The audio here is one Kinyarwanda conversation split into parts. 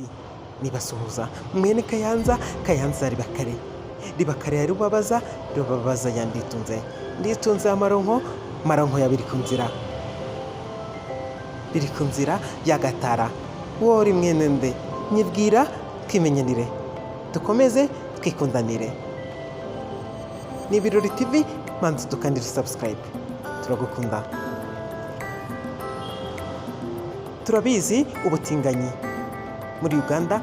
ati nibasuhuza mwene Kayanza, Kayanza ribakare ya rubabaza, rubabaza ya nditunze amaronko, maronko ya biri ku nzira ya Gatara. Wori mwene nde nyibwira twimenyanire, dukomeze twikundanire. Ni Ibirori TV, manzi dukandire subscribe. Turagukunda. Turabizi ubutinganyi muri Uganda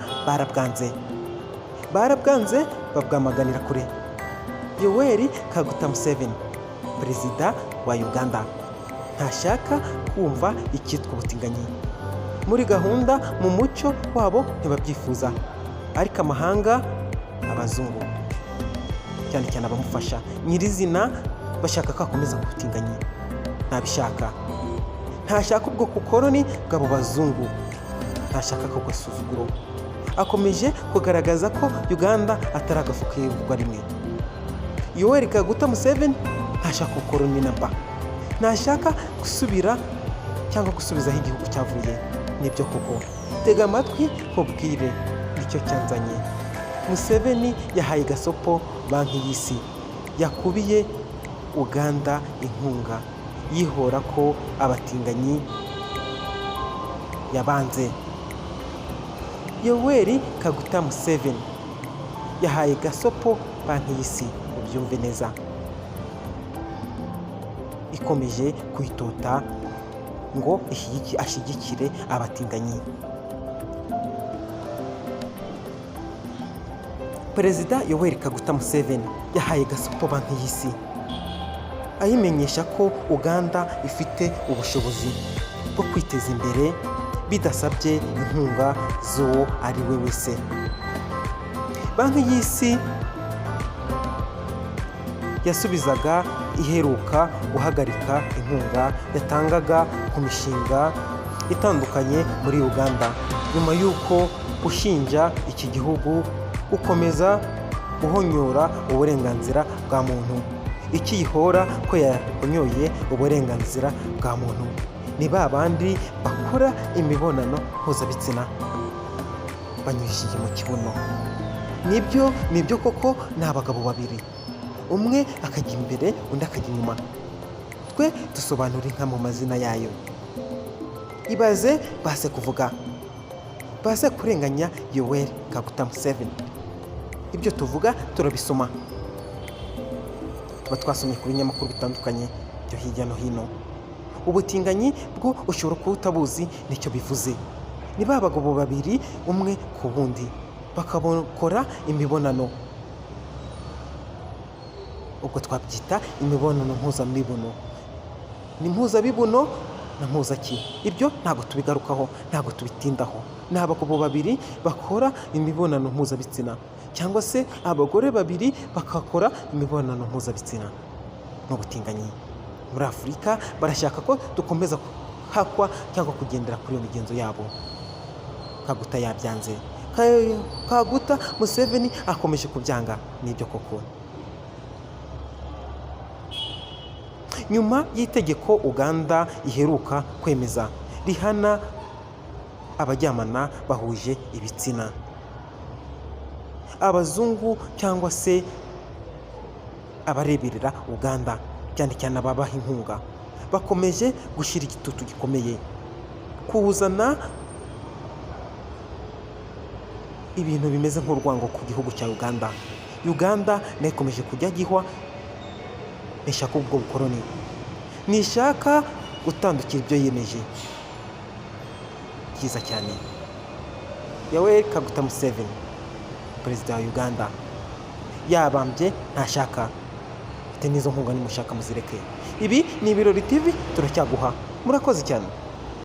barabwanze babwamaganira kure. Yoweri Kaguta Museveni, perezida wa Uganda, ntashaka kumva icyitwa ubutinganyi. Muri gahunda mu muco wabo ntibabyifuza, ariko amahanga, abazungu cyane cyane abamufasha nyirizina bashaka ko akomeza ubutinganyi. Ntabishaka, ntashaka ubwo kukoroni bw'abo bazungu, ntashaka ko gasuzuguro. Akomeje kugaragaza ko Uganda atari agafu kevugwa rimwe. Yoweri Kaguta Museveni ntashaka ukoroni namba, ntashaka gusubira cyangwa gusubizaho igihugu cyavuye. Nibyo koko, tega amatwi nkubwire nicyo cyanzanye. Museveni yahaye gasopo banki y'isi, yakubiye Uganda inkunga, yihora ko abatinganyi yabanze. Yoweri Kaguta Museveni yahaye gasopo banki y'isi, ubyumve neza, ikomeje kwitota ngo ashyigikire abatinganyi. Perezida Yoweri Kaguta Museveni yahaye gasopo banki y'isi, ayimenyesha ko Uganda ifite ubushobozi bwo kwiteza imbere bidasabye inkunga z'uwo ari we wese. Banki y'isi yasubizaga iheruka guhagarika inkunga yatangaga ku mishinga itandukanye muri Uganda, nyuma y'uko ushinja iki gihugu gukomeza guhonyora uburenganzira bwa muntu. Ikiyihora ko yahonyoye uburenganzira bwa muntu ni ba bandi bakora imibonano mpuzabitsina banyujije mu kibuno. Nibyo koko, ni abagabo babiri, umwe akajya imbere undi akajya inyuma. Twe dusobanura inka mu mazina yayo. Ibaze base kuvuga, base kurenganya Yoweri Kaguta Museveni. Ibyo tuvuga turabisoma, twasomye ku binyamakuru bitandukanye byo hirya no hino. Ubutinganyi bwo ushobora kuba utabuzi nicyo bivuze. Ni ba bagabo babiri, umwe ku wundi, bakabakora imibonano. Ubwo twabyita imibonano mpuzamibuno. Ni mpuzabibuno na mpuzaki. Ibyo ntabwo tubigarukaho, ntabwo tubitindaho. Ni abagabo babiri bakora imibonano mpuzabitsina, cyangwa se abagore babiri bakakora imibonano mpuzabitsina. N'ubutinganyi muri Afurika barashaka ko dukomeza hakwa cyangwa kugendera kuri iyo migenzo yabo. Kaguta yabyanze, Kaguta Museveni akomeje kubyanga. Nibyo koko. Nyuma y'itegeko Uganda iheruka kwemeza rihana abajyamana bahuje ibitsina, abazungu cyangwa se abareberera Uganda, cyane cyane ababaha inkunga, bakomeje gushyira igitutu gikomeye kuzana ibintu bimeze nk'urwango ku gihugu cya Uganda. Uganda nayo ikomeje kujya gihwa, nishaka ubwo bukoroni, nishaka gutandukira ibyo yemeje. Byiza cyane. Yoweri Kaguta Museveni, perezida wa Uganda, yabambye, ntashaka. Mfite n'izo nkunga nimushaka muzireke. Ibi ni Ibirori TV, turacyaguha. Murakoze cyane.